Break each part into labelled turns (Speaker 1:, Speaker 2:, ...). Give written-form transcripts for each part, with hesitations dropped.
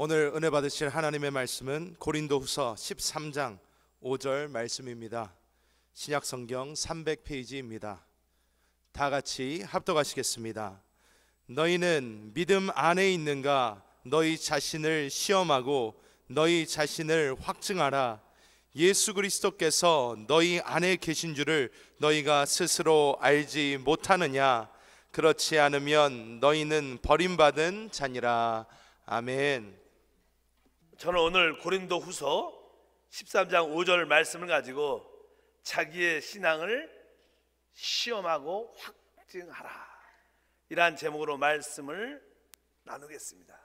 Speaker 1: 오늘 은혜 받으실 하나님의 말씀은 고린도후서 13장 5절 말씀입니다. 신약성경 300페이지입니다. 다 같이 합독하시겠습니다. 너희는 믿음 안에 있는가? 너희 자신을 시험하고 너희 자신을 확증하라. 예수 그리스도께서 너희 안에 계신 줄을 너희가 스스로 알지 못하느냐? 그렇지 않으면 너희는 버림받은 자니라. 아멘.
Speaker 2: 저는 오늘 고린도후서 13장 5절 말씀을 가지고 자기의 신앙을 시험하고 확증하라, 이러한 제목으로 말씀을 나누겠습니다.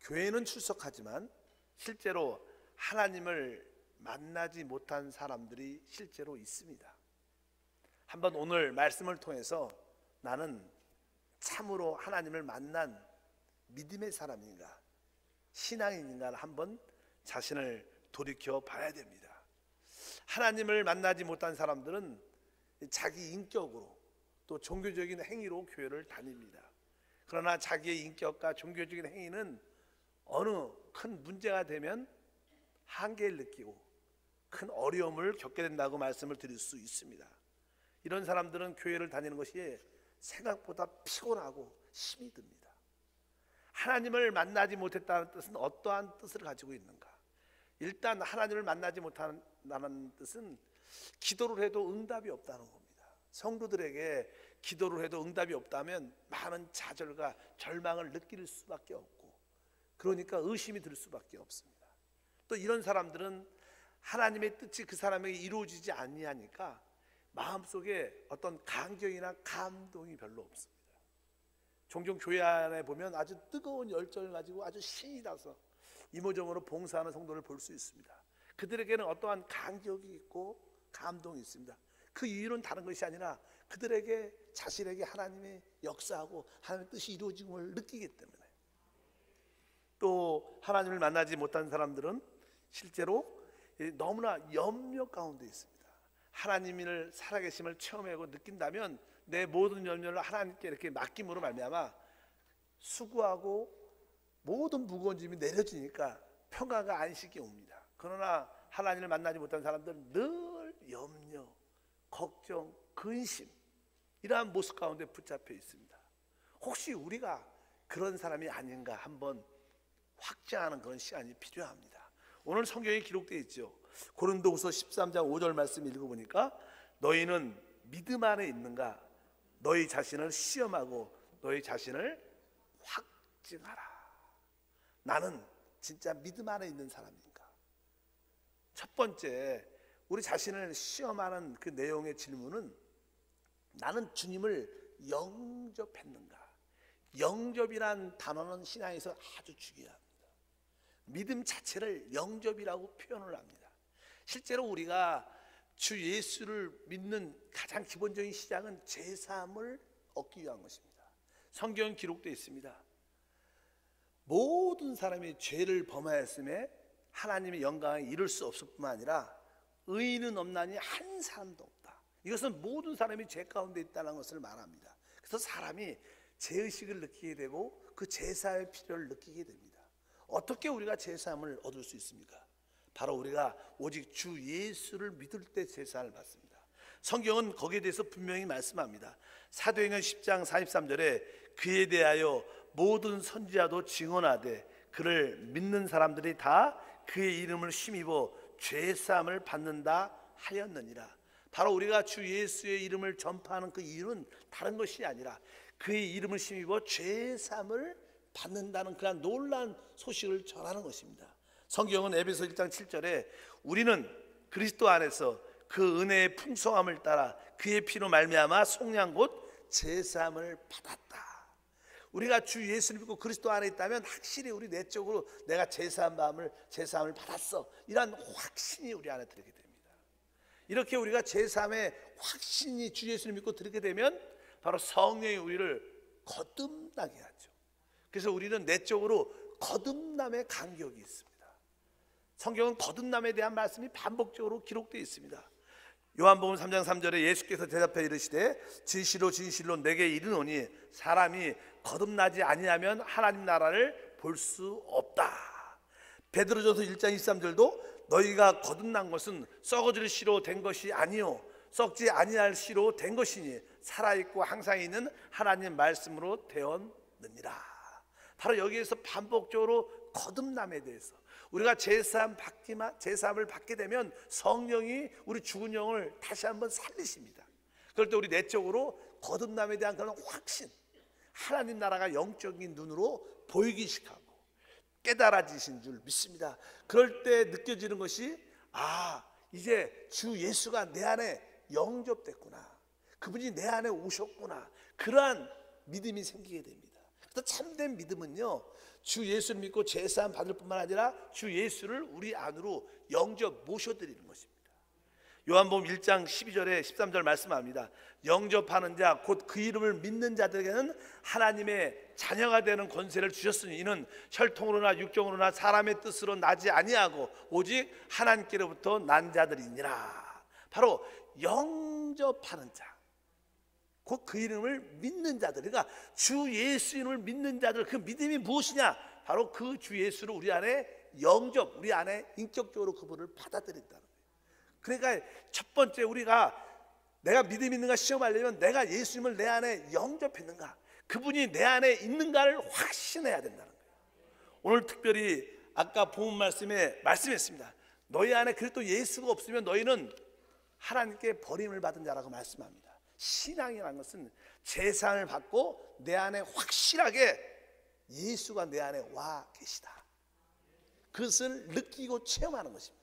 Speaker 2: 교회는 출석하지만 실제로 하나님을 만나지 못한 사람들이 실제로 있습니다. 한번 오늘 말씀을 통해서 나는 참으로 하나님을 만난 믿음의 사람인가, 신앙인인가를 한번 자신을 돌이켜 봐야 됩니다. 하나님을 만나지 못한 사람들은 자기 인격으로 또 종교적인 행위로 교회를 다닙니다. 그러나 자기의 인격과 종교적인 행위는 어느 큰 문제가 되면 한계를 느끼고 큰 어려움을 겪게 된다고 말씀을 드릴 수 있습니다. 이런 사람들은 교회를 다니는 것이 생각보다 피곤하고 힘이 듭니다. 하나님을 만나지 못했다는 뜻은 어떠한 뜻을 가지고 있는가? 일단 하나님을 만나지 못한다는 뜻은 기도를 해도 응답이 없다는 겁니다. 성도들에게 기도를 해도 응답이 없다면 많은 좌절과 절망을 느낄 수밖에 없고, 그러니까 의심이 들 수밖에 없습니다. 또 이런 사람들은 하나님의 뜻이 그 사람에게 이루어지지 아니하니까 마음속에 어떤 감격이나 감동이 별로 없습니다. 종종 교회 안에 보면 아주 뜨거운 열정을 가지고 아주 신이 나서 이모저모로 봉사하는 성도를 볼 수 있습니다. 그들에게는 어떠한 감격이 있고 감동이 있습니다. 그 이유는 다른 것이 아니라 그들에게 자신에게 하나님의 역사하고 하나님의 뜻이 이루어짐을 느끼기 때문에. 또 하나님을 만나지 못한 사람들은 실제로 너무나 염려 가운데 있습니다. 하나님을 살아계심을 체험하고 느낀다면 내 모든 염려를 하나님께 이렇게 맡김으로 말미암아 수고하고 모든 무거운 짐이 내려지니까 평화가 안식이 옵니다. 그러나 하나님을 만나지 못한 사람들은 늘 염려, 걱정, 근심, 이러한 모습 가운데 붙잡혀 있습니다. 혹시 우리가 그런 사람이 아닌가 한번 확증하는 그런 시간이 필요합니다. 오늘 성경에 기록되어 있죠. 고린도후서 13장 5절 말씀 읽어보니까 너희는 믿음 안에 있는가? 너희 자신을 시험하고 너희 자신을 확증하라. 나는 진짜 믿음 안에 있는 사람인가? 첫 번째, 우리 자신을 시험하는 그 내용의 질문은 나는 주님을 영접했는가? 영접이란 단어는 신앙에서 아주 중요합니다. 믿음 자체를 영접이라고 표현을 합니다. 실제로 우리가 주 예수를 믿는 가장 기본적인 시작은 제사함을 얻기 위한 것입니다. 성경은 기록되어 있습니다. 모든 사람이 죄를 범하였음에 하나님의 영광에 이를 수 없을 뿐만 아니라 의인은 없나니 한 사람도 없다. 이것은 모든 사람이 죄 가운데 있다는 것을 말합니다. 그래서 사람이 죄의식을 느끼게 되고 그 제사의 필요를 느끼게 됩니다. 어떻게 우리가 제사함을 얻을 수 있습니까? 바로 우리가 오직 주 예수를 믿을 때 제사를 받습니다. 성경은 거기에 대해서 분명히 말씀합니다. 사도행전 10장 43절에 그에 대하여 모든 선지자도 증언하되 그를 믿는 사람들이 다 그의 이름을 힘입어 죄사함을 받는다 하였느니라. 바로 우리가 주 예수의 이름을 전파하는 그 이유는 다른 것이 아니라 그의 이름을 힘입어 죄사함을 받는다는 그런 놀라운 소식을 전하는 것입니다. 성경은 에베소 1장 7절에 우리는 그리스도 안에서 그 은혜의 풍성함을 따라 그의 피로 말미암아 속량 곧 제사함을 받았다. 우리가 주 예수를 믿고 그리스도 안에 있다면 확실히 우리 내적으로 내가 제사함을 받았어, 이런 확신이 우리 안에 들게 됩니다. 이렇게 우리가 제사함의 확신이 주 예수를 믿고 들게 되면 바로 성령이 우리를 거듭나게 하죠. 그래서 우리는 내적으로 거듭남의 간격이 있습니다. 성경은 거듭남에 대한 말씀이 반복적으로 기록되어 있습니다. 요한복음 3장 3절에 예수께서 대답해 이르시되 진실로 진실로 내게 이르노니 사람이 거듭나지 아니하면 하나님 나라를 볼 수 없다. 베드로전서 1장 23절도 너희가 거듭난 것은 썩어질 씨로 된 것이 아니요 썩지 아니할 씨로 된 것이니 살아있고 항상 있는 하나님 말씀으로 되었느니라. 바로 여기에서 반복적으로 거듭남에 대해서 우리가 제사함을 받게 되면 성령이 우리 죽은 영을 다시 한번 살리십니다. 그럴 때 우리 내적으로 거듭남에 대한 그런 확신, 하나님 나라가 영적인 눈으로 보이기 시작하고 깨달아지신 줄 믿습니다. 그럴 때 느껴지는 것이 이제 주 예수가 내 안에 영접됐구나, 그분이 내 안에 오셨구나, 그러한 믿음이 생기게 됩니다. 그래서 참된 믿음은요, 주 예수를 믿고 제사함 받을 뿐만 아니라 주 예수를 우리 안으로 영접 모셔드리는 것입니다. 요한복음 1장 12절에 13절 말씀합니다. 영접하는 자 곧 그 이름을 믿는 자들에게는 하나님의 자녀가 되는 권세를 주셨으니 이는 혈통으로나 육정으로나 사람의 뜻으로 나지 아니하고 오직 하나님께로부터 난 자들이니라. 바로 영접하는 자, 곧 그 이름을 믿는 자들, 그러니까 주 예수 이름을 믿는 자들, 그 믿음이 무엇이냐? 바로 그 주 예수를 우리 안에 영접, 우리 안에 인격적으로 그분을 받아들인다는 거예요. 그러니까 첫 번째 우리가 내가 믿음 있는가 시험하려면 내가 예수님을 내 안에 영접했는가, 그분이 내 안에 있는가를 확신해야 된다는 거예요. 오늘 특별히 아까 본문 말씀에 말씀했습니다. 너희 안에 그리스도 예수가 없으면 너희는 하나님께 버림을 받은 자라고 말씀합니다. 신앙이라는 것은 제사를 받고 내 안에 확실하게 예수가 내 안에 와 계시다, 그것을 느끼고 체험하는 것입니다.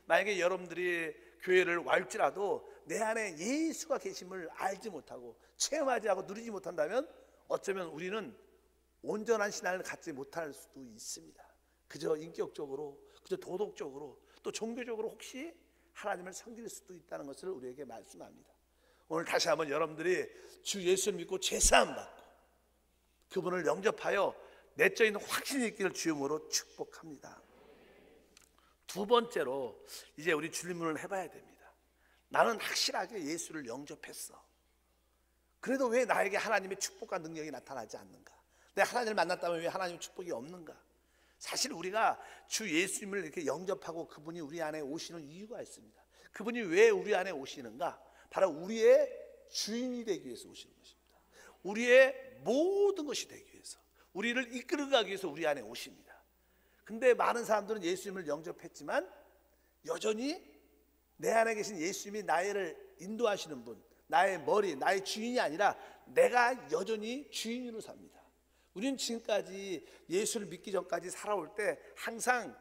Speaker 2: 만약에 여러분들이 교회를 wal지라도 내 안에 예수가 계심을 알지 못하고 체험하지 않고 누리지 못한다면 어쩌면 우리는 온전한 신앙을 갖지 못할 수도 있습니다. 그저 인격적으로, 그저 도덕적으로, 또 종교적으로 혹시 하나님을 섬길 수도 있다는 것을 우리에게 말씀합니다. 오늘 다시 한번 여러분들이 주 예수를 믿고 제사함 받고 그분을 영접하여 내적인 확신이 있기를 주님으로 축복합니다. 두 번째로 이제 우리 질문을 해봐야 됩니다. 나는 확실하게 예수를 영접했어. 그래도 왜 나에게 하나님의 축복과 능력이 나타나지 않는가? 내가 하나님을 만났다면 왜 하나님의 축복이 없는가? 사실 우리가 주 예수님을 이렇게 영접하고 그분이 우리 안에 오시는 이유가 있습니다. 그분이 왜 우리 안에 오시는가? 바로 우리의 주인이 되기 위해서 오시는 것입니다. 우리의 모든 것이 되기 위해서, 우리를 이끌어가기 위해서 우리 안에 오십니다. 근데 많은 사람들은 예수님을 영접했지만 여전히 내 안에 계신 예수님이 나를 인도하시는 분, 나의 머리, 나의 주인이 아니라 내가 여전히 주인으로 삽니다. 우리는 지금까지 예수를 믿기 전까지 살아올 때 항상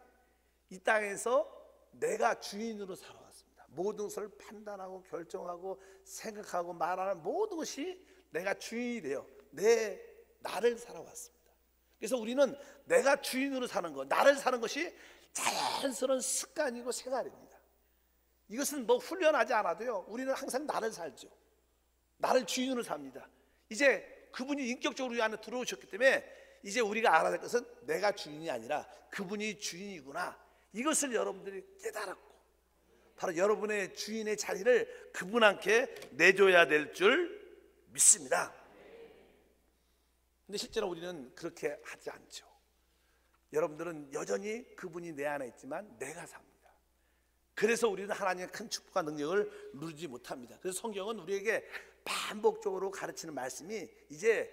Speaker 2: 이 땅에서 내가 주인으로 살아왔습니다. 모든 것을 판단하고 결정하고 생각하고 말하는 모든 것이 내가 주인이 되어 나를 살아왔습니다. 그래서 우리는 내가 주인으로 사는 것, 나를 사는 것이 자연스러운 습관이고 생활입니다. 이것은 뭐 훈련하지 않아도요, 우리는 항상 나를 살죠. 나를 주인으로 삽니다. 이제 그분이 인격적으로 우리 안에 들어오셨기 때문에 이제 우리가 알아야 될 것은 내가 주인이 아니라 그분이 주인이구나, 이것을 여러분들이 깨달았고 바로 여러분의 주인의 자리를 그분한테 내줘야 될 줄 믿습니다. 근데 실제로 우리는 그렇게 하지 않죠. 여러분들은 여전히 그분이 내 안에 있지만 내가 삽니다. 그래서 우리는 하나님의 큰 축복과 능력을 누리지 못합니다. 그래서 성경은 우리에게 반복적으로 가르치는 말씀이 이제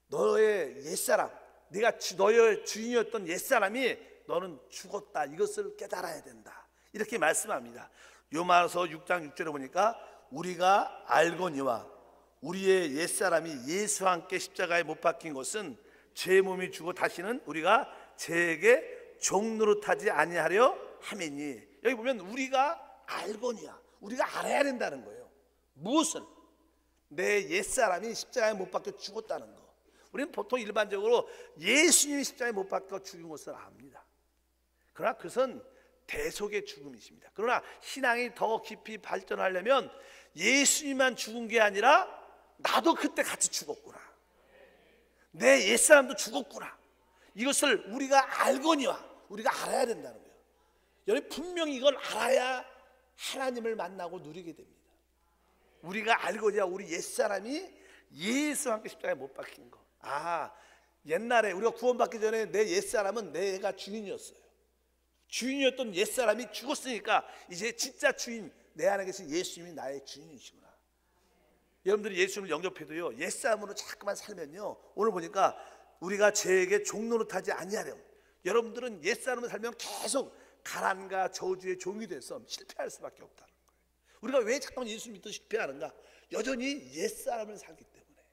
Speaker 2: 너의 옛사람, 네가 너의 주인이었던 옛사람이 너는 죽었다, 이것을 깨달아야 된다, 이렇게 말씀합니다. 요마서 6장 6절에 보니까 우리가 알거니와 우리의 옛사람이 예수와 함께 십자가에 못 박힌 것은 제 몸이 죽어 다시는 우리가 죄에게 종노릇하지 아니하려 함이니. 여기 보면 우리가 알거니와, 우리가 알아야 된다는 거예요. 무엇을? 내 옛사람이 십자가에 못 박혀 죽었다는 거. 우리는 보통 일반적으로 예수님이 십자가에 못 박혀 죽은 것을 압니다. 그러나 그것은 대속의 죽음이십니다. 그러나 신앙이 더 깊이 발전하려면 예수님만 죽은 게 아니라 나도 그때 같이 죽었구나, 내 옛사람도 죽었구나, 이것을 우리가 알거니와, 우리가 알아야 된다는 거예요. 여러분 분명히 이걸 알아야 하나님을 만나고 누리게 됩니다. 우리가 알거니와 우리 옛사람이 예수와 함께 십자가에 못 박힌 것, 옛날에 우리가 구원받기 전에 내 옛사람은 내가 주인이었어요. 주인이었던 옛사람이 죽었으니까 이제 진짜 주인, 내 안에 계신 예수님이 나의 주인이시구나. 여러분들이 예수님을 영접해도요, 옛사람으로 자꾸만 살면요, 오늘 보니까 우리가 죄에게 종노릇하지 아니하렴. 여러분들은 옛사람으로 살면 계속 가난과 저주의 종이 돼서 실패할 수밖에 없다는 거예요. 우리가 왜 자꾸만 예수 믿고 실패하는가? 여전히 옛사람을 살기 때문에.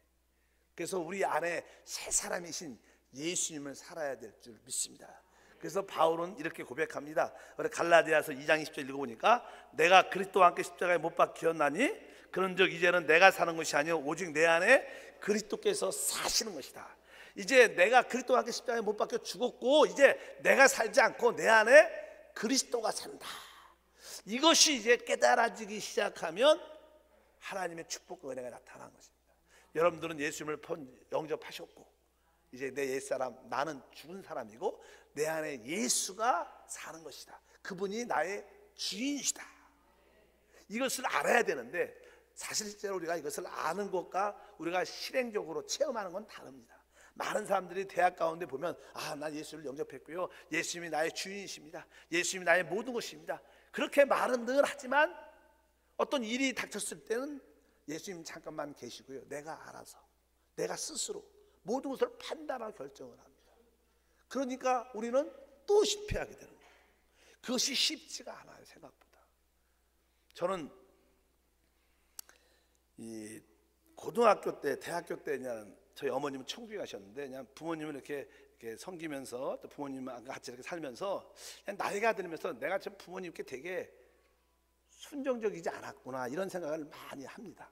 Speaker 2: 그래서 우리 안에 새 사람이신 예수님을 살아야 될 줄 믿습니다. 그래서 바울은 이렇게 고백합니다. 갈라디아서 2장 20절 읽어보니까 내가 그리스도와 함께 십자가에 못 박히었나니 그런즉 이제는 내가 사는 것이 아니요 오직 내 안에 그리스도께서 사시는 것이다. 이제 내가 그리스도와 함께 십자가에 못 박혀 죽었고 이제 내가 살지 않고 내 안에 그리스도가 산다. 이것이 이제 깨달아지기 시작하면 하나님의 축복과 은혜가 나타난 것입니다. 여러분들은 예수님을 영접하셨고 이제 내 옛사람, 나는 죽은 사람이고 내 안에 예수가 사는 것이다. 그분이 나의 주인이시다. 이것을 알아야 되는데 사실 실제로 우리가 이것을 아는 것과 우리가 실행적으로 체험하는 건 다릅니다. 많은 사람들이 대학 가운데 보면 난 예수를 영접했고요, 예수님이 나의 주인이십니다, 예수님이 나의 모든 것입니다, 그렇게 말은 늘 하지만 어떤 일이 닥쳤을 때는 예수님 잠깐만 계시고요, 내가 알아서 내가 스스로 모든 것을 판단하고 결정을 합니다. 그러니까 우리는 또 실패하게 되는 거예요. 그것이 쉽지가 않아요, 생각보다. 저는 이 고등학교 때, 대학교 때 그냥 저희 어머님은 천국에 가셨는데 그냥 부모님을 이렇게 섬기면서 또 부모님과 같이 이렇게 살면서 그냥 나이가 들면서 내가 참 부모님께 되게 순종적이지 않았구나 이런 생각을 많이 합니다.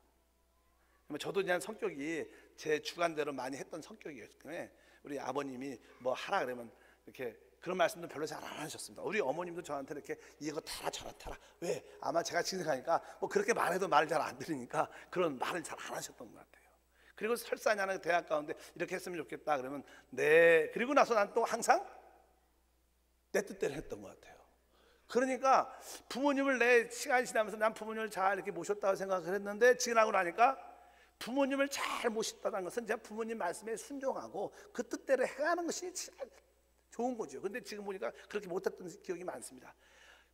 Speaker 2: 저도 그냥 성격이 제 주관대로 많이 했던 성격이었기 때문에 우리 아버님이 뭐 하라 그러면 이렇게 그런 말씀도 별로 잘 안 하셨습니다. 우리 어머님도 저한테 이렇게 이거 타라 저거 타라. 왜? 아마 제가 생각하니까 뭐 그렇게 말해도 말을 잘 안 들으니까 그런 말을 잘 안 하셨던 것 같아요. 그리고 설사 나는 대학 가운데 이렇게 했으면 좋겠다 그러면 네. 그리고 나서 난 또 항상 내 뜻대로 했던 것 같아요. 그러니까 부모님을 내 시간이 지나면서 난 부모님을 잘 이렇게 모셨다고 생각을 했는데 지나고 나니까 부모님을 잘 모셨다는 것은 제가 부모님 말씀에 순종하고 그 뜻대로 행하는 것이 좋은 거죠. 근데 지금 보니까 그렇게 못했던 기억이 많습니다.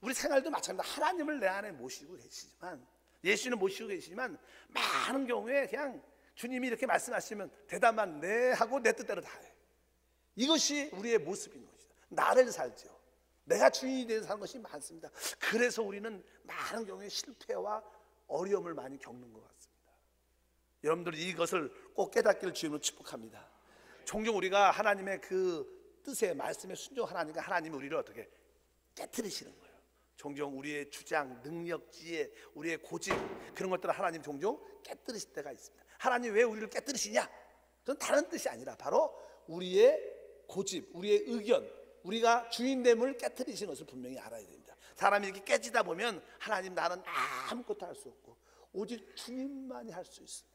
Speaker 2: 우리 생활도 마찬가지입니다. 하나님을 내 안에 모시고 계시지만, 예수는 모시고 계시지만 많은 경우에 그냥 주님이 이렇게 말씀하시면 대답만 네 하고 내 뜻대로 다 해. 이것이 우리의 모습인 것이죠. 나를 살죠. 내가 주인이 되어서 사는 것이 많습니다. 그래서 우리는 많은 경우에 실패와 어려움을 많이 겪는 것 같습니다. 여러분들이 이것을 꼭 깨닫기를 주님으로 축복합니다. 종종 우리가 하나님의 그 뜻에 말씀에 순종하니까 하나님이 우리를 어떻게 깨트리시는 거예요. 종종 우리의 주장, 능력, 지혜, 우리의 고집 그런 것들을 하나님 종종 깨트리실 때가 있습니다. 하나님 왜 우리를 깨트리시냐? 그건 다른 뜻이 아니라 바로 우리의 고집, 우리의 의견, 우리가 주인됨을 깨트리시는 것을 분명히 알아야 됩니다. 사람이 이렇게 깨지다 보면 하나님 나는 아무것도 할 수 없고 오직 주님만이 할 수 있습니다.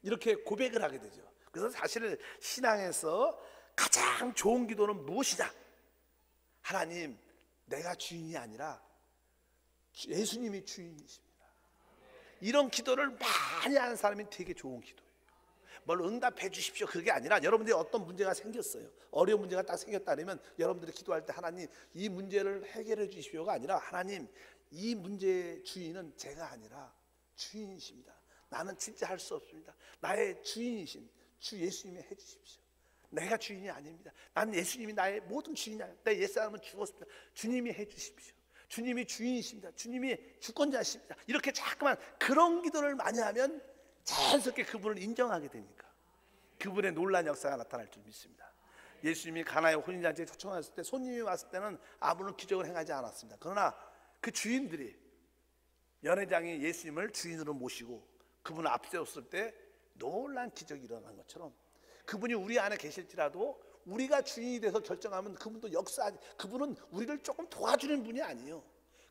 Speaker 2: 이렇게 고백을 하게 되죠. 그래서 사실 신앙에서 가장 좋은 기도는 무엇이냐? 하나님, 내가 주인이 아니라 예수님이 주인이십니다. 이런 기도를 많이 하는 사람이 되게 좋은 기도예요. 뭘 응답해 주십시오 그게 아니라 여러분들이 어떤 문제가 생겼어요. 어려운 문제가 딱 생겼다 그러면 여러분들이 기도할 때 하나님 이 문제를 해결해 주십시오가 아니라 하나님 이 문제의 주인은 제가 아니라 주인이십니다. 나는 진짜 할 수 없습니다. 나의 주인이신 주 예수님이 해주십시오. 내가 주인이 아닙니다. 나는 예수님이 나의 모든 주인이 아닙니다. 내 옛사람은 죽었습니다. 주님이 해주십시오. 주님이 주인이십니다. 주님이 주권자십니다. 이렇게 자꾸만 그런 기도를 많이 하면 자연스럽게 그분을 인정하게 되니까 그분의 놀라운 역사가 나타날 줄 믿습니다. 예수님이 가나의 혼인잔치에 초청했을 때 손님이 왔을 때는 아무런 기적을 행하지 않았습니다. 그러나 그 주인들이 연회장이 예수님을 주인으로 모시고 그분을 앞세웠을 때 놀라운 기적이 일어난 것처럼 그분이 우리 안에 계실지라도 우리가 주인이 돼서 결정하면 그분도 그분은 우리를 조금 도와주는 분이 아니에요.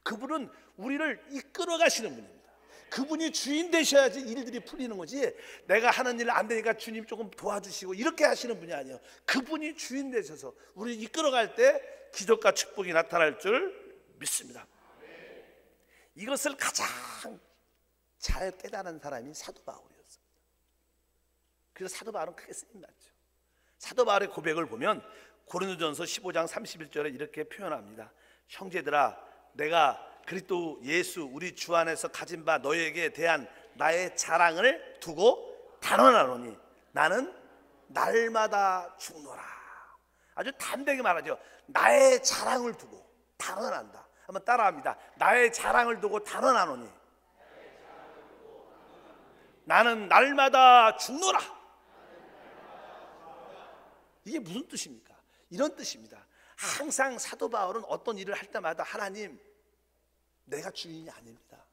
Speaker 2: 그분은 우리를 이끌어 가시는 분입니다. 그분이 주인 되셔야지 일들이 풀리는 거지 내가 하는 일 안 되니까 주님 조금 도와주시고 이렇게 하시는 분이 아니에요. 그분이 주인 되셔서 우리를 이끌어갈 때 기적과 축복이 나타날 줄 믿습니다. 이것을 가장 잘 깨달은 사람이 사도 바울이었습니다. 그래서 사도 바울은 크게 쓰임 났죠. 사도 바울의 고백을 보면 고린도전서 15장 31절에 이렇게 표현합니다. 형제들아, 내가 그리스도 예수 우리 주 안에서 가진 바 너희에게 대한 나의 자랑을 두고 단언하노니 나는 날마다 죽노라. 아주 담대하게 말하죠. 나의 자랑을 두고 단언한다. 한번 따라합니다. 나의 자랑을 두고 단언하노니 나는 날마다 죽노라. 이게 무슨 뜻입니까? 이런 뜻입니다. 항상 사도 바울은 어떤 일을 할 때마다 하나님, 내가 주인이 아닙니다.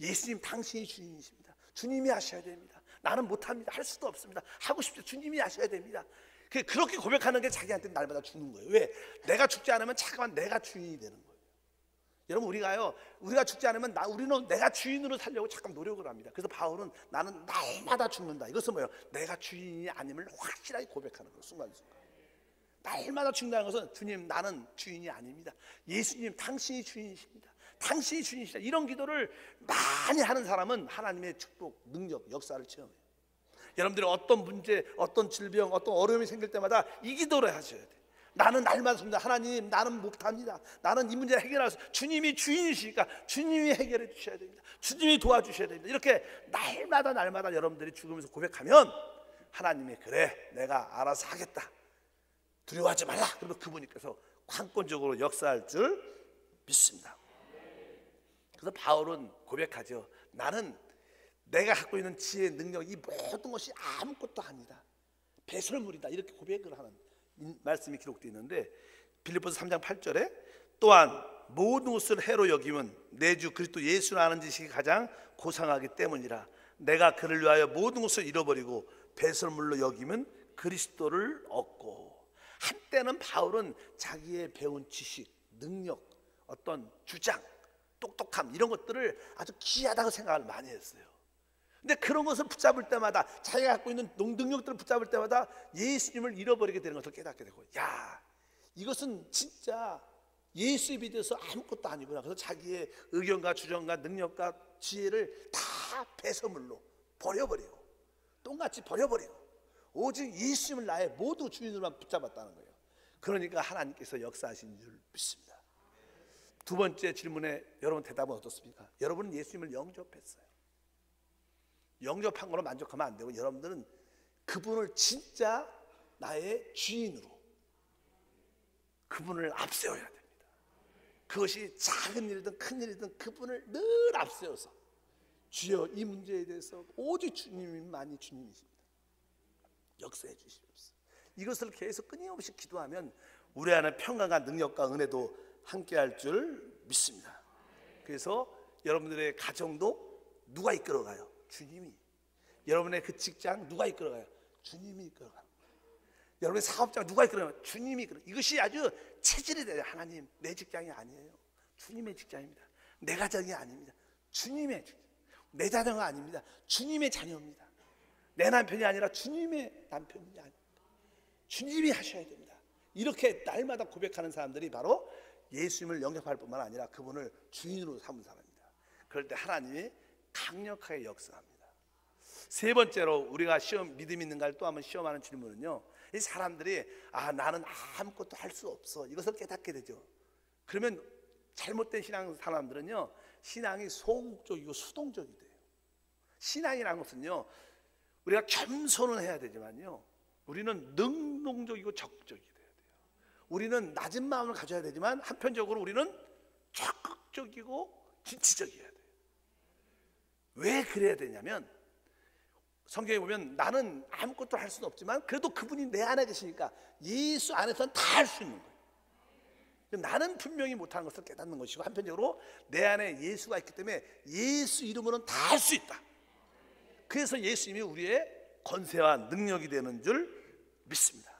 Speaker 2: 예수님 당신이 주인이십니다. 주님이 하셔야 됩니다. 나는 못합니다. 할 수도 없습니다. 하고 싶죠. 주님이 하셔야 됩니다. 그렇게 고백하는 게 자기한테 날마다 죽는 거예요. 왜? 내가 죽지 않으면 잠깐만 내가 주인이 되는 거예요. 여러분, 우리가 죽지 않으면 우리는 내가 주인으로 살려고 잠깐 노력을 합니다. 그래서 바울은 나는 날마다 죽는다. 이것은 뭐예요? 내가 주인이 아님을 확실하게 고백하는 거예요. 순간순간. 날마다 죽는다는 것은 주님, 나는 주인이 아닙니다. 예수님, 당신이 주인이십니다. 당신이 주인이시다. 이런 기도를 많이 하는 사람은 하나님의 축복, 능력, 역사를 체험해요. 여러분들이 어떤 문제, 어떤 질병, 어떤 어려움이 생길 때마다 이 기도를 하셔야 돼요. 나는 날마다 줍니다. 하나님, 나는 못합니다. 나는 이 문제를 해결할 수, 주님이 주인이시니까 주님이 해결해 주셔야 됩니다. 주님이 도와주셔야 됩니다. 이렇게 날마다 여러분들이 죽으면서 고백하면 하나님이 그래, 내가 알아서 하겠다. 두려워하지 말라. 그러면 그분께서 관건적으로 역사할 줄 믿습니다. 그래서 바울은 고백하죠. 나는 내가 갖고 있는 지혜, 능력, 이 모든 것이 아무것도 아니다. 배설물이다. 이렇게 고백을 하는 말씀이 기록되어 있는데, 빌립보서 3장 8절에 또한 모든 것을 해로 여기면 내 주 그리스도 예수를 아는 지식이 가장 고상하기 때문이라. 내가 그를 위하여 모든 것을 잃어버리고 배설물로 여기면 그리스도를 얻고. 한때는 바울은 자기의 배운 지식, 능력, 어떤 주장, 똑똑함 이런 것들을 아주 귀하다고 생각을 많이 했어요. 근데 그런 것을 붙잡을 때마다, 자기가 갖고 있는 능력들을 붙잡을 때마다 예수님을 잃어버리게 되는 것을 깨닫게 되고, 야, 이것은 진짜 예수에 비해서 아무것도 아니구나. 그래서 자기의 의견과 주장과 능력과 지혜를 다 배설물로 버려버리고, 똥같이 버려버리고 오직 예수님을 나의 모두 주인으로만 붙잡았다는 거예요. 그러니까 하나님께서 역사하신 줄 믿습니다. 두 번째 질문에 여러분 대답은 어떻습니까? 여러분은 예수님을 영접했어요. 영접한 거로 만족하면 안 되고, 여러분들은 그분을 진짜 나의 주인으로, 그분을 앞세워야 됩니다. 그것이 작은 일이든 큰 일이든 그분을 늘 앞세워서, 주여 이 문제에 대해서 오직 주님만이 주님이십니다. 역사해 주시옵소서. 이것을 계속 끊임없이 기도하면 우리 안에 평강과 능력과 은혜도 함께할 줄 믿습니다. 그래서 여러분들의 가정도 누가 이끌어가요? 주님이. 여러분의 그 직장 누가 이끌어가요? 주님이 이끌어가요. 여러분의 사업장 누가 이끌어가요? 주님이 이끌어가요. 이것이 아주 체질이 돼요. 하나님, 내 직장이 아니에요. 주님의 직장입니다. 내 가정이 아닙니다. 주님의 직장. 내 자녀가 아닙니다. 주님의 자녀입니다. 내 남편이 아니라 주님의 남편이 아닙니다. 주님이 하셔야 됩니다. 이렇게 날마다 고백하는 사람들이 바로 예수님을 영접할 뿐만 아니라 그분을 주인으로 삼은 사람입니다. 그럴 때 하나님이 강력하게 역사합니다. 세 번째로 우리가 믿음 있는가를 또 한번 시험하는 질문은요, 이 사람들이 나는 아무것도 할 수 없어, 이것을 깨닫게 되죠. 그러면 잘못된 신앙 사람들은요, 신앙이 소극적이고 수동적이 돼요. 신앙이라는 것은요, 우리가 겸손은 해야 되지만요, 우리는 능동적이고 적극적이 돼야 돼요. 우리는 낮은 마음을 가져야 되지만 한편적으로 우리는 적극적이고 진취적이어야 돼요. 왜 그래야 되냐면, 성경에 보면 나는 아무것도 할 수는 없지만 그래도 그분이 내 안에 계시니까 예수 안에서는 다 할 수 있는 거예요. 나는 분명히 못하는 것을 깨닫는 것이고, 한편적으로 내 안에 예수가 있기 때문에 예수 이름으로는 다 할 수 있다. 그래서 예수님이 우리의 권세와 능력이 되는 줄 믿습니다.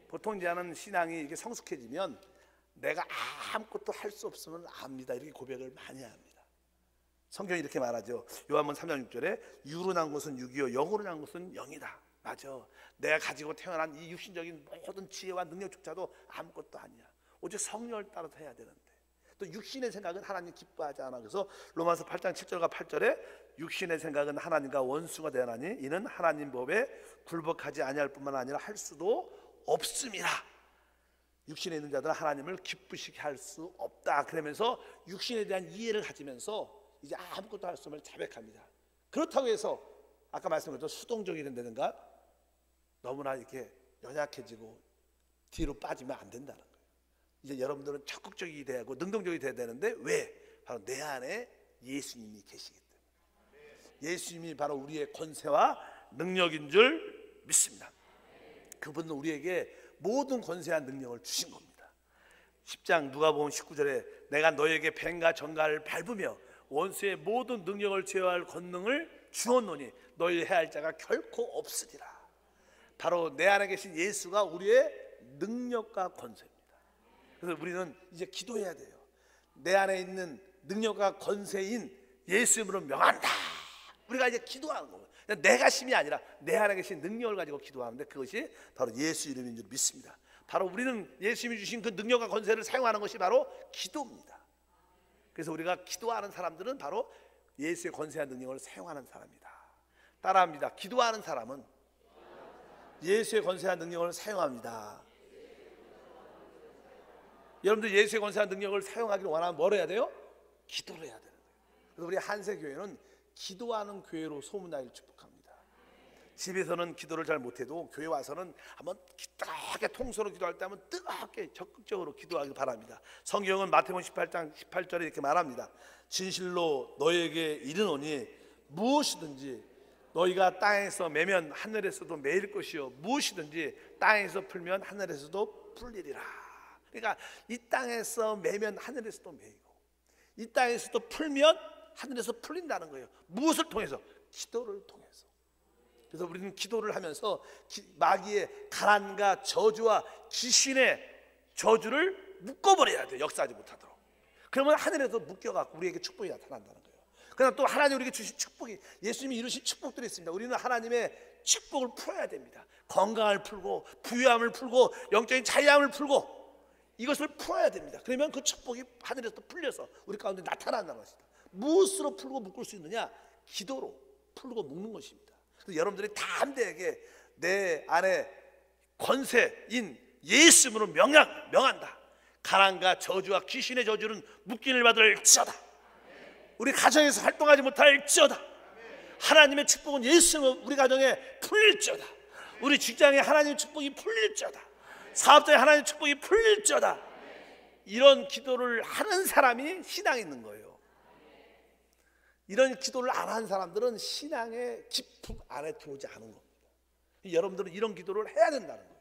Speaker 2: 보통 이제 하는 신앙이 이게 성숙해지면 내가 아무것도 할 수 없음을 압니다, 이렇게 고백을 많이 합니다. 성경이 이렇게 말하죠. 요한복음 3장 6절에 유로 난 것은 육이요 영으로 난 것은 영이다. 맞아. 내가 가지고 태어난 이 육신적인 모든 지혜와 능력조차도 아무것도 아니야. 오직 성령을 따라서 해야 되는데, 또 육신의 생각은 하나님 기뻐하지 않아. 그래서 로마서 8장 7절과 8절에 육신의 생각은 하나님과 원수가 되나니 이는 하나님 법에 굴복하지 아니할 뿐만 아니라 할 수도 없음이라. 육신에 있는 자들은 하나님을 기쁘시게 할 수 없다. 그러면서 육신에 대한 이해를 가지면서 이제 아무것도 할 수 없는 자백합니다. 그렇다고 해서 아까 말씀드렸던 수동적이 된다든가 너무나 이렇게 연약해지고 뒤로 빠지면 안 된다는 거예요. 이제 여러분들은 적극적이 되고 능동적이 돼야 되는데 왜? 바로 내 안에 예수님이 계시기 때문에. 예수님이 바로 우리의 권세와 능력인 줄 믿습니다. 그분은 우리에게 모든 권세와 능력을 주신 겁니다. 10장 누가복음 19절에 내가 너에게 뱀과 정갈을 밟으며 원수의 모든 능력을 제어할 권능을 주었노니 너희 해할 자가 결코 없으리라. 바로 내 안에 계신 예수가 우리의 능력과 권세입니다. 그래서 우리는 이제 기도해야 돼요. 내 안에 있는 능력과 권세인 예수 이름으로 명한다. 우리가 이제 기도하는 거예요. 내가 힘이 아니라 내 안에 계신 능력을 가지고 기도하는데 그것이 바로 예수 이름인 줄 믿습니다. 바로 우리는 예수님이 주신 그 능력과 권세를 사용하는 것이 바로 기도입니다. 그래서 우리가 기도하는 사람들은 바로 예수의 권세와 능력을 사용하는 사람이다. 따라합니다. 기도하는 사람은 예수의 권세와 능력을 사용합니다. 여러분들 예수의 권세와 능력을 사용하기를 원하면 뭘 해야 돼요? 기도를 해야 되는 거예요. 그래서 우리 한세교회는 기도하는 교회로 소문나기를 축복합니다. 집에서는 기도를 잘 못해도 교회 와서는 한번 뜨겁게 통서로 기도할 때 한번 뜨겁게 적극적으로 기도하길 바랍니다. 성경은 마태복음 18장 18절에 이렇게 말합니다. 진실로 너에게 이르노니 무엇이든지 너희가 땅에서 매면 하늘에서도 매일 것이요 무엇이든지 땅에서 풀면 하늘에서도 풀리리라. 그러니까 이 땅에서 매면 하늘에서도 매이고 이 땅에서도 풀면 하늘에서 풀린다는 거예요. 무엇을 통해서? 기도를 통해서. 그래서 우리는 기도를 하면서 마귀의 가난과 저주와 귀신의 저주를 묶어버려야 돼요. 역사하지 못하도록. 그러면 하늘에서 묶여갖고 우리에게 축복이 나타난다는 거예요. 그러나 또 하나님 우리에게 주신 축복이 예수님이 이루신 축복들이 있습니다. 우리는 하나님의 축복을 풀어야 됩니다. 건강을 풀고 부유함을 풀고 영적인 자유함을 풀고 이것을 풀어야 됩니다. 그러면 그 축복이 하늘에서 풀려서 우리 가운데 나타난다는 것이다. 무엇으로 풀고 묶을 수 있느냐? 기도로 풀고 묶는 것입니다. 그래서 여러분들이 다 함대에게 내 안에 권세인 예수 이름으로 명한다. 가난과 저주와 귀신의 저주는 묶임을 받을지어다. 우리 가정에서 활동하지 못할지어다. 하나님의 축복은 예수 이름으로 우리 가정에 풀릴지어다. 우리 직장에 하나님의 축복이 풀릴지어다. 사업자에 하나님의 축복이 풀릴지어다. 이런 기도를 하는 사람이 신앙이 있는 거예요. 이런 기도를 안 하는 사람들은 신앙의 깊음 안에 들어오지 않은 겁니다. 여러분들은 이런 기도를 해야 된다는 거예요.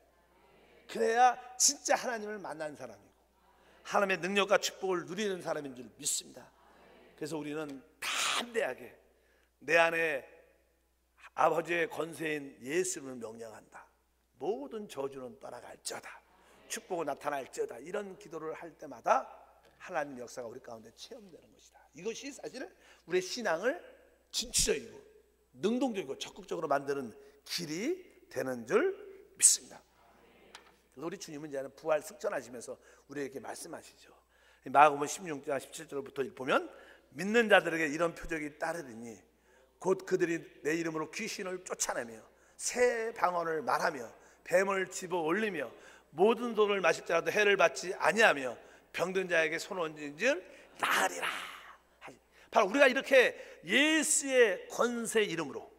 Speaker 2: 그래야 진짜 하나님을 만난 사람이고 하나님의 능력과 축복을 누리는 사람인 줄 믿습니다. 그래서 우리는 담대하게 내 안에 아버지의 권세인 예수를 명령한다. 모든 저주는 떠나갈지어다. 축복은 나타날지어다. 이런 기도를 할 때마다 하나님의 역사가 우리 가운데 체험되는 것이다. 이것이 사실은 우리의 신앙을 진취적이고 능동적이고 적극적으로 만드는 길이 되는 줄 믿습니다. 그래서 우리 주님은 이제는 부활 승천하시면서 우리에게 말씀하시죠. 마가복음 16장 17절부터 보면 믿는 자들에게 이런 표적이 따르리니 곧 그들이 내 이름으로 귀신을 쫓아내며 새 방언을 말하며 뱀을 집어 올리며 모든 돌을 마실 자라도 해를 받지 아니하며 병든 자에게 손 얹은 줄 나으리라. 바로 우리가 이렇게 예수의 권세 이름으로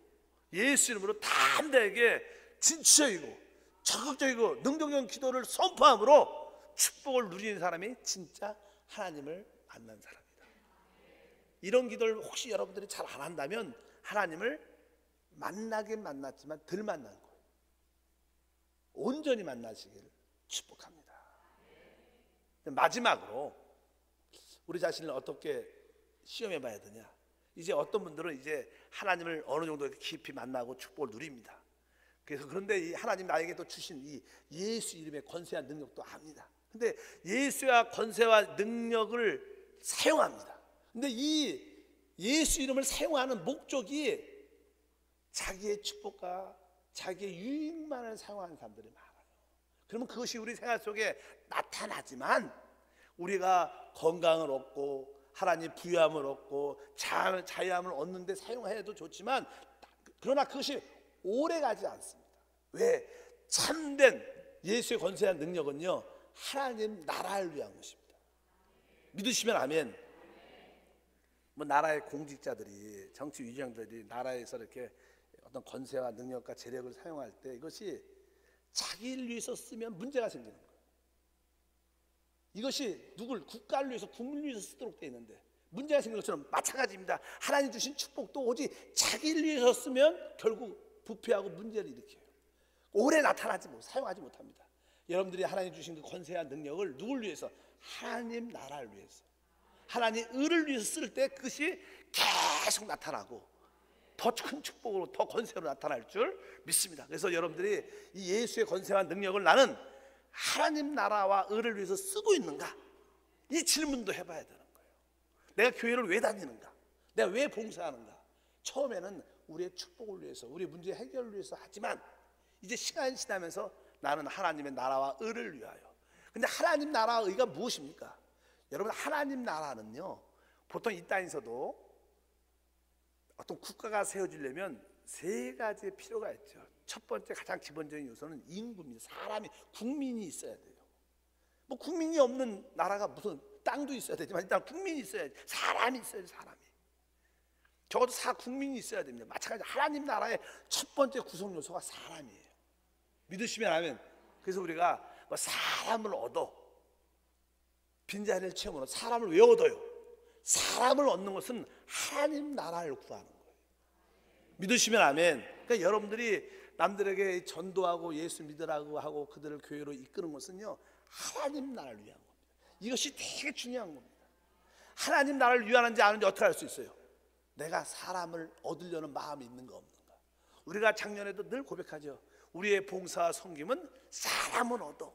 Speaker 2: 예수 이름으로 담대하게 진취적이고 적극적이고 능동적인 기도를 선포함으로 축복을 누리는 사람이 진짜 하나님을 만난 사람이다. 이런 기도를 혹시 여러분들이 잘 안 한다면 하나님을 만나긴 만났지만 덜 만난 거예요. 온전히 만나시기를 축복합니다. 마지막으로 우리 자신을 어떻게 시험해 봐야 되냐? 이제 어떤 분들은 이제 하나님을 어느 정도 깊이 만나고 축복을 누립니다. 그래서 그런데 이 하나님 나에게 또 주신 이 예수 이름의 권세와 능력도 압니다. 근데 예수와 권세와 능력을 사용합니다. 근데 이 예수 이름을 사용하는 목적이 자기의 축복과 자기의 유익만을 사용하는 사람들이 많아요. 그러면 그것이 우리 생활 속에 나타나지만 우리가 건강을 얻고 하나님 부유함을 얻고 자유함을 얻는데 사용해도 좋지만, 그러나 그것이 오래 가지 않습니다. 왜? 참된 예수의 권세한 능력은요, 하나님 나라를 위한 것입니다. 믿으시면 아멘. 뭐 나라의 공직자들이, 정치 위정들이 나라에서 이렇게 어떤 권세와 능력과 재력을 사용할 때 이것이 자기를 위해서 쓰면 문제가 생기는 거예요. 이것이 국가를 위해서, 국민을 위해서 쓰도록 되어 있는데 문제가 생기는 것처럼 마찬가지입니다. 하나님 주신 축복도 오직 자기를 위해서 쓰면 결국 부패하고 문제를 일으켜요. 오래 나타나지 못, 사용하지 못합니다. 여러분들이 하나님 주신 그 권세와 능력을 누굴 위해서? 하나님 나라를 위해서, 하나님 의를 위해서 쓸 때 그것이 계속 나타나고 더 큰 축복으로, 더 권세로 나타날 줄 믿습니다. 그래서 여러분들이 이 예수의 권세와 능력을 나는 하나님 나라와 의를 위해서 쓰고 있는가? 이 질문도 해봐야 되는 거예요. 내가 교회를 왜 다니는가? 내가 왜 봉사하는가? 처음에는 우리의 축복을 위해서, 우리의 문제 해결을 위해서 하지만 이제 시간이 지나면서 나는 하나님의 나라와 의를 위하여. 근데 하나님 나라와 의가 무엇입니까? 여러분, 하나님 나라는요, 보통 이 땅에서도 어떤 국가가 세워지려면 세 가지의 필요가 있죠. 첫 번째, 가장 기본적인 요소는 인구입니다. 사람이, 국민이 있어야 돼요. 뭐 국민이 없는 나라가 무슨, 땅도 있어야 되지만 일단 국민이 있어야지. 사람이 있어야지. 사람이 적어도 국민이 있어야 됩니다. 마찬가지, 하나님 나라의 첫 번째 구성 요소가 사람이에요. 믿으시면 아멘. 그래서 우리가 뭐 사람을 얻어, 빈자리를 채우는, 사람을 왜 얻어요? 사람을 얻는 것은 하나님 나라를 구하는 거예요. 믿으시면 아멘. 그러니까 여러분들이 남들에게 전도하고 예수 믿으라고 하고 그들을 교회로 이끄는 것은요, 하나님 나라를 위한 겁니다. 이것이 되게 중요한 겁니다. 하나님 나라를 위하는지 아는지 어떻게 알 수 있어요? 내가 사람을 얻으려는 마음이 있는가 없는가. 우리가 작년에도 늘 고백하죠. 우리의 봉사와 섬김은 사람을 얻어,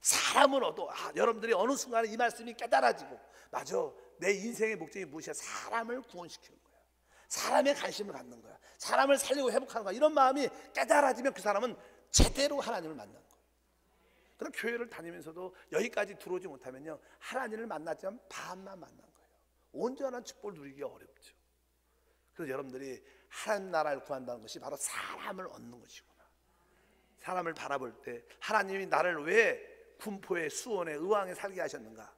Speaker 2: 사람을 얻어. 여러분들이 어느 순간에 이 말씀이 깨달아지고, 맞아, 내 인생의 목적이 무엇이야? 사람을 구원시키는 거야. 사람의 관심을 갖는 거야. 사람을 살리고 회복하는 거야. 이런 마음이 깨달아지면 그 사람은 제대로 하나님을 만난 거예요. 그럼 교회를 다니면서도 여기까지 들어오지 못하면요, 하나님을 만났지만 반만 만난 거예요. 온전한 축복을 누리기가 어렵죠. 그래서 여러분들이 하나님 나라를 구한다는 것이 바로 사람을 얻는 것이구나. 사람을 바라볼 때 하나님이 나를 왜 군포에, 수원에, 의왕에 살게 하셨는가?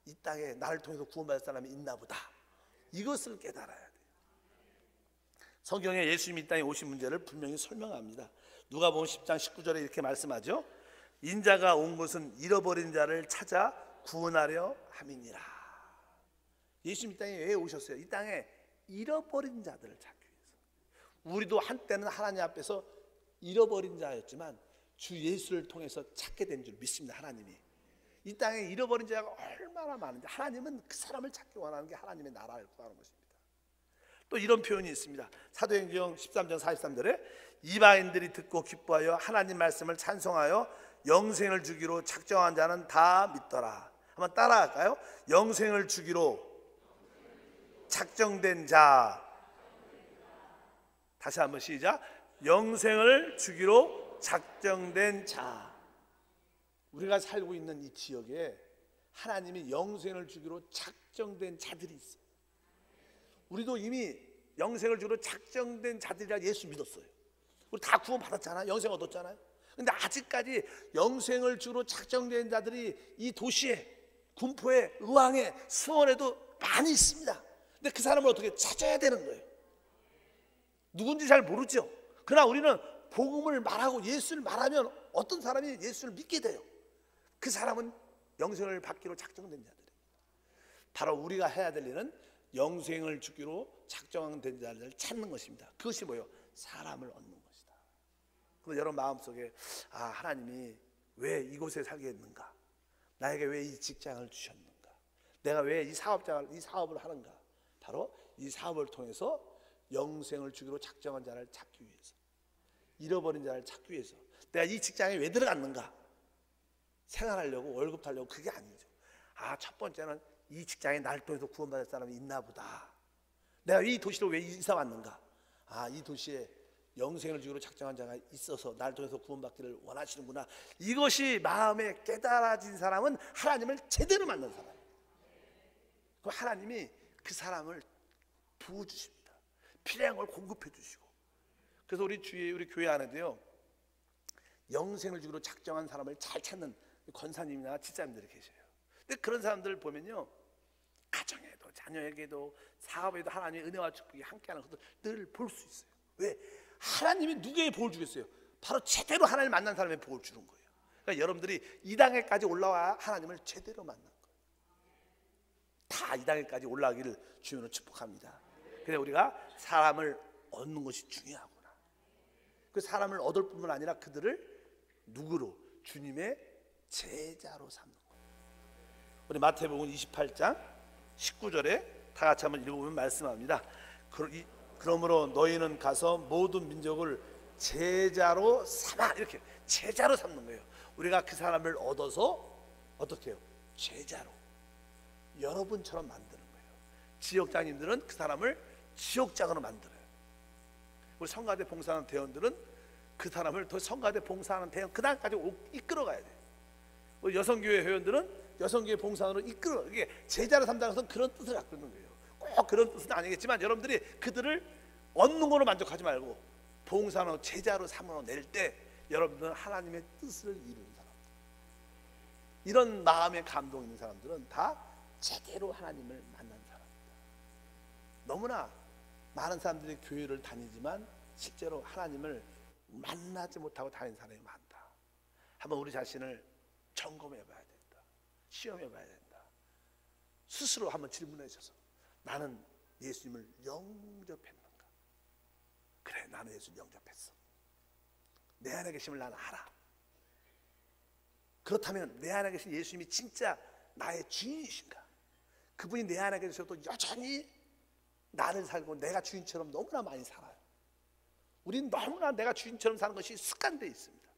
Speaker 2: 이 땅에 나를 통해서 구원받을 사람이 있나 보다. 이것을 깨달아야 돼요. 성경에 예수님이 이 땅에 오신 문제를 분명히 설명합니다. 누가복음 10장 19절에 이렇게 말씀하죠. 인자가 온 것은 잃어버린 자를 찾아 구원하려 함이니라. 예수님 이 땅에 왜 오셨어요? 이 땅에 잃어버린 자들을 찾기 위해서. 우리도 한때는 하나님 앞에서 잃어버린 자였지만 주 예수를 통해서 찾게 된 줄 믿습니다. 하나님이 이 땅에 잃어버린 자가 얼마나 많은지, 하나님은 그 사람을 찾기 원하는 게 하나님의 나라를 구하는 것입니다. 또 이런 표현이 있습니다. 사도행전 13장 43절에 이방인들이 듣고 기뻐하여 하나님 말씀을 찬송하여 영생을 주기로 작정한 자는 다 믿더라. 한번 따라할까요? 영생을 주기로 작정된 자. 다시 한번 시작. 영생을 주기로 작정된 자. 우리가 살고 있는 이 지역에 하나님이 영생을 주기로 작정된 자들이 있어요. 우리도 이미 영생을 주기로 작정된 자들이라 예수 믿었어요. 우리 다 구원 받았잖아요. 영생 얻었잖아요. 근데 아직까지 영생을 주기로 작정된 자들이 이 도시에, 군포에, 의왕에, 수원에도 많이 있습니다. 근데 그 사람을 어떻게 찾아야 되는 거예요? 누군지 잘 모르죠. 그러나 우리는 복음을 말하고 예수를 말하면 어떤 사람이 예수를 믿게 돼요. 그 사람은 영생을 받기로 작정된 자들이에요. 바로 우리가 해야 될 일은 영생을 주기로 작정된 자를 찾는 것입니다. 그것이 뭐예요? 사람을 얻는 것이다. 그래서 여러분 마음속에 하나님이 왜 이곳에 살게 했는가? 나에게 왜 이 직장을 주셨는가? 내가 왜 이 사업을 하는가? 바로 이 사업을 통해서 영생을 주기로 작정한 자를 찾기 위해서, 잃어버린 자를 찾기 위해서. 내가 이 직장에 왜 들어갔는가? 생활하려고, 월급 달려고. 그게 아니죠. 첫 번째는 이 직장에 나를 통해서 구원받을 사람이 있나 보다. 내가 이 도시로 왜 이사 왔는가? 이 도시에 영생을 주기로 작정한 자가 있어서 나를 통해서 구원받기를 원하시는구나. 이것이 마음에 깨달아진 사람은 하나님을 제대로 만난 사람이에요. 그럼 하나님이 그 사람을 부어주십니다. 필요한 걸 공급해 주시고. 그래서 우리 교회 안에도요, 영생을 주기로 작정한 사람을 잘 찾는 권사님이나 집사님들이 계셔요. 근데 그런 사람들을 보면요, 가정에도 자녀에게도 사업에도 하나님의 은혜와 축복이 함께하는 것을 늘 볼 수 있어요. 왜? 하나님이 누구에게 복을 주겠어요? 바로 제대로 하나님을 만난 사람에게 복을 주는 거예요. 그러니까 여러분들이 이 단계까지 올라와야 하나님을 제대로 만난 거예요. 다 이 단계까지 올라가기를 주님으로 축복합니다. 그래서 우리가 사람을 얻는 것이 중요하구나. 그 사람을 얻을 뿐만 아니라 그들을 누구로? 주님의 제자로 삼는 거예요. 우리 마태복음 28장 19절에 다 같이 한번 읽어보면 말씀합니다. 그러므로 너희는 가서 모든 민족을 제자로 삼아. 이렇게 제자로 삼는 거예요. 우리가 그 사람을 얻어서 어떻게 해요? 제자로, 여러분처럼 만드는 거예요. 지역장님들은 그 사람을 지역장으로 만들어요. 우리 성가대 봉사하는 대원들은 그 사람을 더 성가대 봉사하는 대원 그 단까지 이끌어 가야 돼요. 우리 여성교회 회원들은 여성교회 봉사로 이끌어, 이게 제자로 삼다는 것은 그런 뜻을 갖고 있는 거예요. 꼭 그런 뜻은 아니겠지만 여러분들이 그들을 얻는 거로 만족하지 말고 봉사로 제자로 삼아 낼 때 여러분들은 하나님의 뜻을 이루는 사람, 이런 마음의 감동 있는 사람들은 다 제대로 하나님을 만난 사람입니다. 너무나 많은 사람들이 교회를 다니지만 실제로 하나님을 만나지 못하고 다니는 사람이 많다. 한번 우리 자신을 점검해 봐야 된다. 시험해 봐야 된다. 스스로 한번 질문해 주셔서 나는 예수님을 영접했는가? 그래, 나는 예수를 영접했어. 내 안에 계심을 나는 알아. 그렇다면 내 안에 계신 예수님이 진짜 나의 주인이신가? 그분이 내 안에 계셔도 여전히 나를 살고 내가 주인처럼 너무나 많이 살아요. 우리는 너무나 내가 주인처럼 사는 것이 습관되어 있습니다.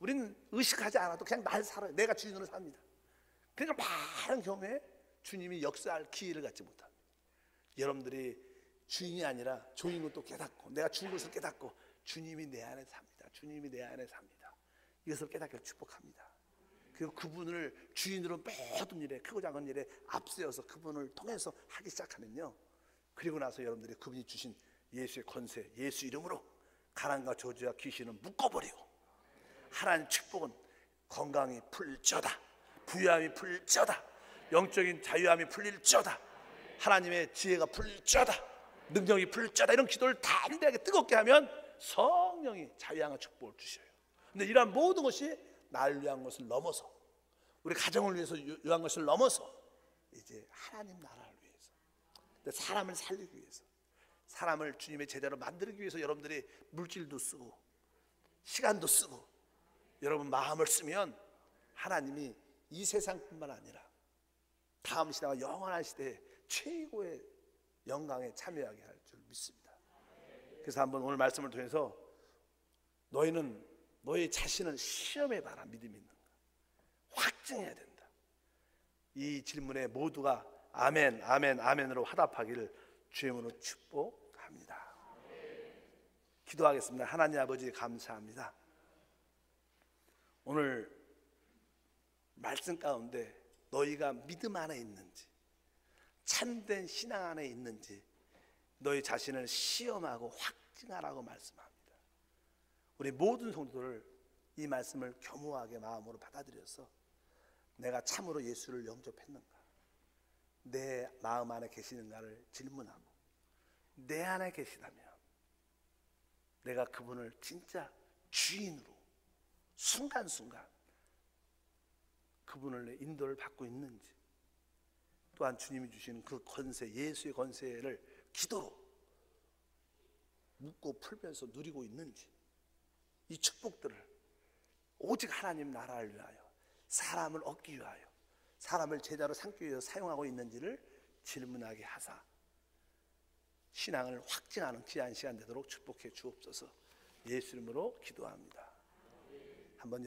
Speaker 2: 우리는 의식하지 않아도 그냥 날 살아요. 내가 주인으로 삽니다. 그러니까 많은 경우에 주님이 역사할 기회를 갖지 못합니다. 여러분들이 주인이 아니라 주인을 또 깨닫고 내가 주인 것을 깨닫고 주님이 내 안에 삽니다. 주님이 내 안에 삽니다. 이것을 깨닫기를 축복합니다. 그리고 그분을 주인으로 모든 일에, 크고 작은 일에 앞세워서 그분을 통해서 하기 시작하면요, 그리고 나서 여러분들이 그분이 주신 예수의 권세, 예수 이름으로 가난과 저주와 귀신은 묶어버리고 하나님 축복은 건강이 풀져다, 부유함이 풀져다, 영적인 자유함이 풀릴져다, 하나님의 지혜가 풀져다, 능력이 풀져다, 이런 기도를 담대하게 뜨겁게 하면 성령이 자유함과 축복을 주셔요. 근데 이러한 모든 것이 나를 위한 것을 넘어서, 우리 가정을 위해서 위한 것을 넘어서 이제 하나님 나라를 위해서, 사람을 살리기 위해서, 사람을 주님의 제자로 만들기 위해서 여러분들이 물질도 쓰고 시간도 쓰고 여러분 마음을 쓰면 하나님이 이 세상뿐만 아니라 다음 시대와 영원한 시대에 최고의 영광에 참여하게 할 줄 믿습니다. 그래서 한번 오늘 말씀을 통해서 너희는 너희 자신을 시험해봐라. 믿음이 있는가 확증해야 된다. 이 질문에 모두가 아멘, 아멘, 아멘으로 화답하기를 주님으로 축복합니다. 기도하겠습니다. 하나님 아버지 감사합니다. 오늘 말씀 가운데 너희가 믿음 안에 있는지, 참된 신앙 안에 있는지 너희 자신을 시험하고 확증하라고 말씀합니다. 우리 모든 성도들 이 말씀을 겸허하게 마음으로 받아들여서 내가 참으로 예수를 영접했는가, 내 마음 안에 계시는가를 질문하고, 내 안에 계시다면 내가 그분을 진짜 주인으로 순간순간 그분을 인도를 받고 있는지, 또한 주님이 주시는 그 권세, 예수의 권세를 기도로 묻고 풀면서 누리고 있는지, 이 축복들을 오직 하나님 나라를 위하여, 사람을 얻기 위하여, 사람을 제자로 삼기 위해서 사용하고 있는지를 질문하게 하사 신앙을 확증하는 귀한 시간 되도록 축복해 주옵소서. 예수 이름으로 기도합니다. 한번